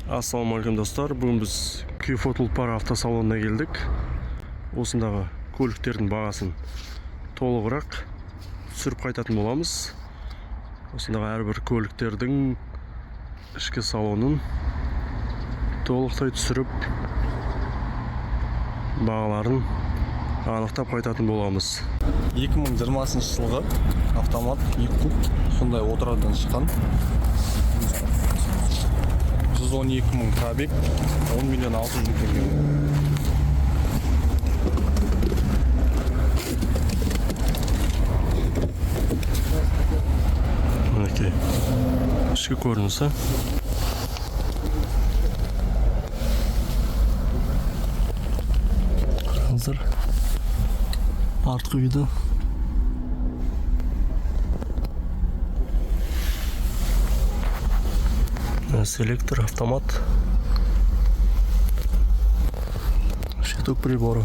Ассалаумағалейкум достар, бүгін біз Киев Тұлпар автосалонына келдік. Осындағы көліктердің бағасын толығырақ түсіріп қайтатын боламыз. Осындағы әрбір көліктердің ішкі салонын толықтай түсіріп бағаларын анықтап қайтатын боламыз. 2020 жылғы автомат 2 куб сондай отырардан шыққан. 112 мың пробег, 10 миллион 600 мың теңге. Мінекей ішкі көрінісі. Қараңыздар, артқы видео. Селектор, автомат, щиток прибора.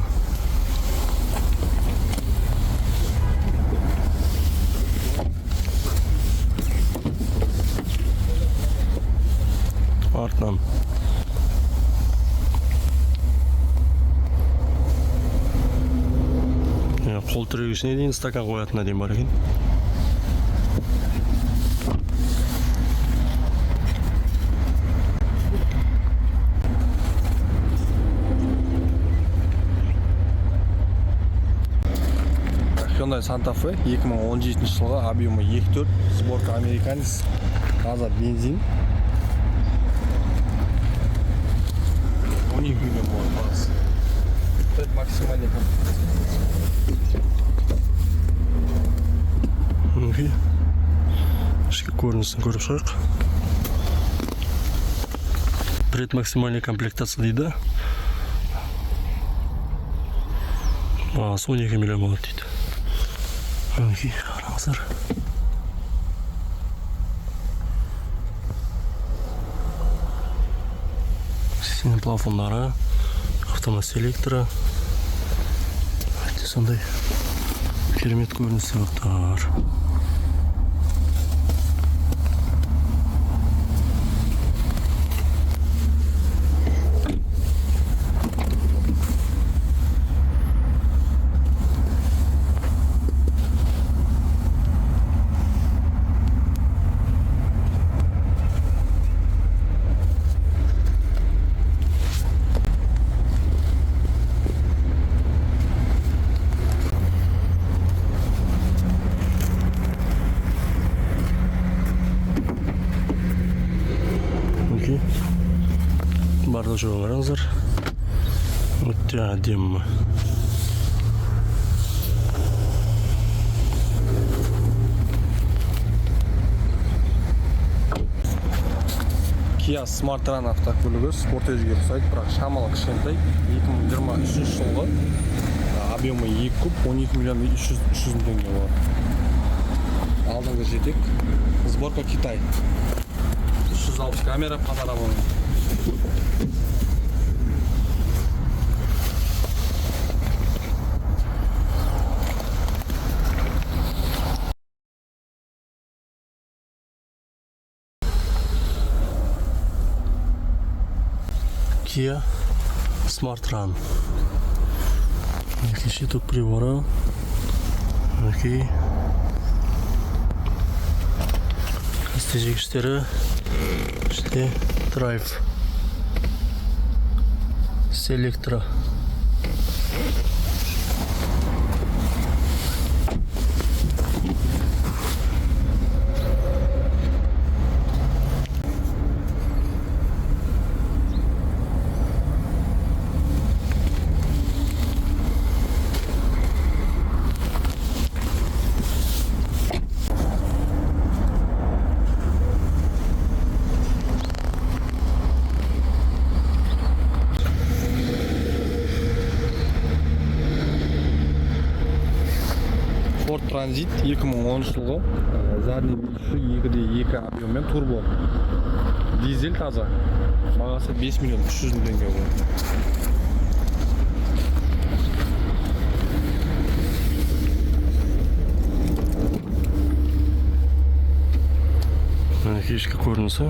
Артынан қол тірегішіне дейін стакан қоятынына дейін бар екен. Hyundai Santa Fe 2017 жылғы, объемы 2.4, сборка американец, газа бензин. 12 миллион болады бағасы. Это максимальный комплект. Ішкі көрінісін көріп шығайық. Предмаксимальный комплектация дейді. Бағасы 12 миллион болады дейді. Қараңыздар. Сенің плафондары, автомат-селектора. Сондай керемет көрінісі бар. Барды жоғы қараңыздар. Өте әдемі. Kia Smart-Run автокөлігі спортежге ұқсайды, бірақ шамалы кішкентай. 2023 жылғы, объемы 2 куб, 12 миллион 300 мың теңге болады. Алдыңғы жетек, сборка Китай. 360 камера, панораманың. Kia Smart-Run. Щиток прибора. Окей. Тежегіштері. İşte drive. Селектора. Ford Transit 2010 жылғы, задний бөлші 2.2 объеммен турбо. Дизель таза. Бағасы 5 миллион 300 мың теңге болады. Ішкі көрінісі.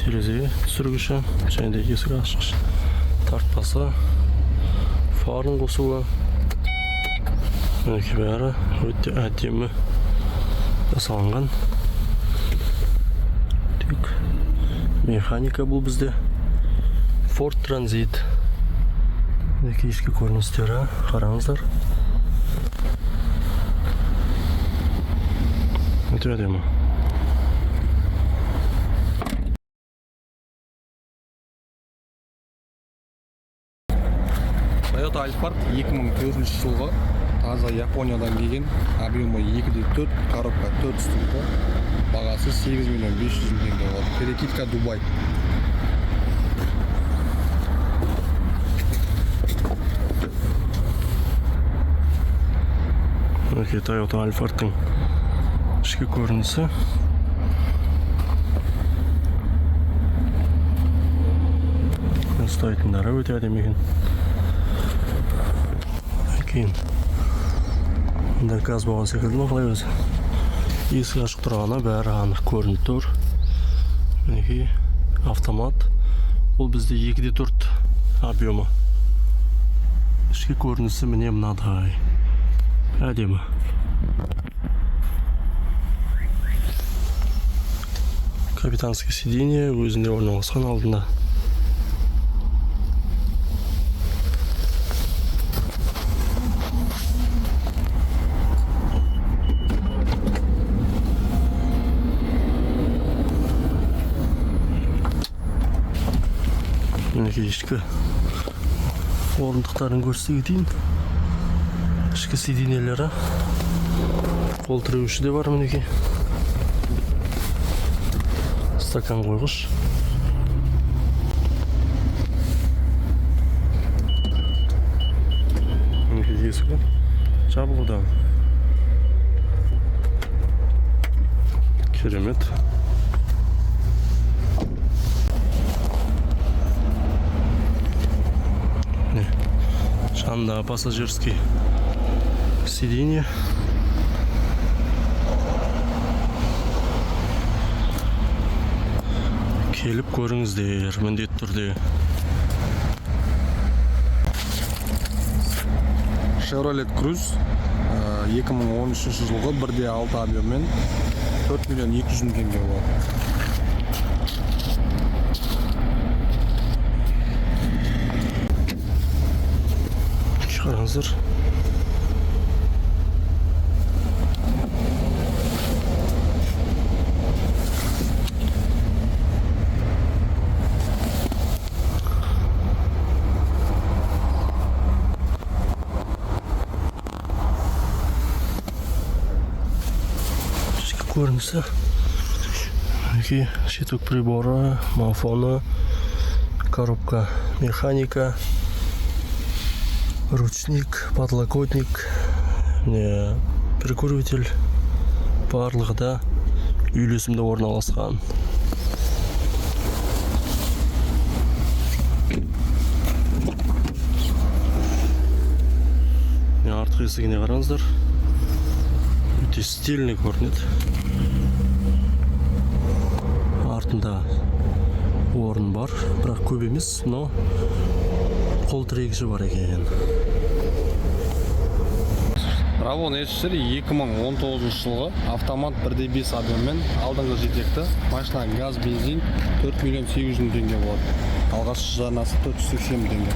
терезе түсіргіші және де есік ашқыш тартпасы, фарын қосуы. Мінекей бәрі өте әдемі жасалынған. Тек механика бұл бізде. Ford Transit. Мінекей ішкі көріністері қараңыздар. Өте әдемі. Toyota Alphard 2004 жылғы таза Япониядан келген, объемы 2.4, коробка 4 ступенька, бағасы 8 миллион 500 мың теңге болады. Перекидка Дубай. Мінекей Toyota Alphard'тың ішкі көрінісі. Ұстайтындары өте әдемі екен. Кейін мында газ болған секілді ма, қалай өзі? Есік ашық тұрғаны бәрі анық көрініп тұр. Мінекей автомат. Бұл бізде 2.4 объемы. Ішкі көрінісі міне мынадай. Әдемі. Капитанский сиденье өзінде орналасқан алдында. Мінекей ішкі орындықтарын көрсете кетейін. Ішкі сиденьелері. Қол тіреуші де бар мінекей. Стакан қойғыш. Мінекей есігі жабылуда. Керемет. Жанында пассажирский сиденье. Келіп көріңіздер, міндетті түрде. Chevrolet Cruze 2013 жылғы 1.6 объеммен 4 миллион 200 мың теңге болады. Қараңыздар. Ішкі көрінісі. Мінекей щиток прибора, мафоны, коробка механика. Ручник, подлокотник, прикуриватель барлығы да үйлесімді орналасқан. Артқы есігіне қараңыздар. Өте стильный көрінеді. Артында орын бар, бірақ көп емес, но қол тірегіші бар екен. Ravon S4 2019 жылғы автомат 1.5 объеммен алдыңғы жетекті. Машина газ, бензин 4 миллион 800 мың теңге болады. Алғашқы жарнасы 480 мың теңге.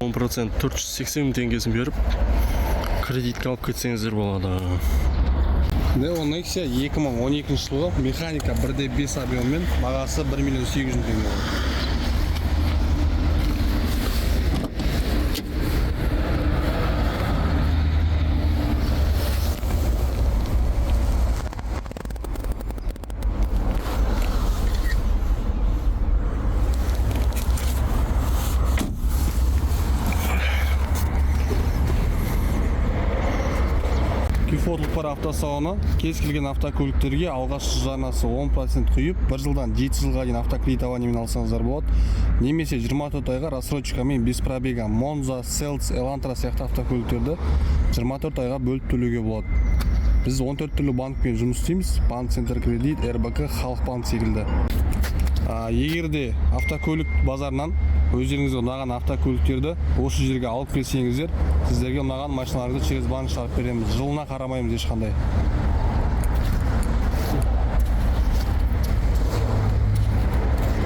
%10% 480 мың теңгесін беріп, кредитке алып кетсеңіздер болады. Neon Nexia 2012 жылғы механика 1.5 объеммен бағасы 1 миллион 800 мың теңге болады. Дефолтлық бар автосалоны кез келген автокөліктерге алғашқы жарнасы 10% құйып, 1 жылдан 7 жылға дейін автокредитованиемен алсаңыздар болады. Немесе 24 айға рассрочкамен без пробега Monza, Selts, Elantra сияқты автокөліктерді 24 айға бөліп төлеуге болады. Біз 14 түрлі банкпен жұмыс істейміз. Банк Центркредит, РБК, Халық банк секілді. Егер де автокөлік базарынан өздеріңізге ұнаған автокөліктерді осы жерге алып келсеңіздер, сіздерге ұнаған машиналарды через банк шығарып береміз. Жылына қарамаймыз ешқандай.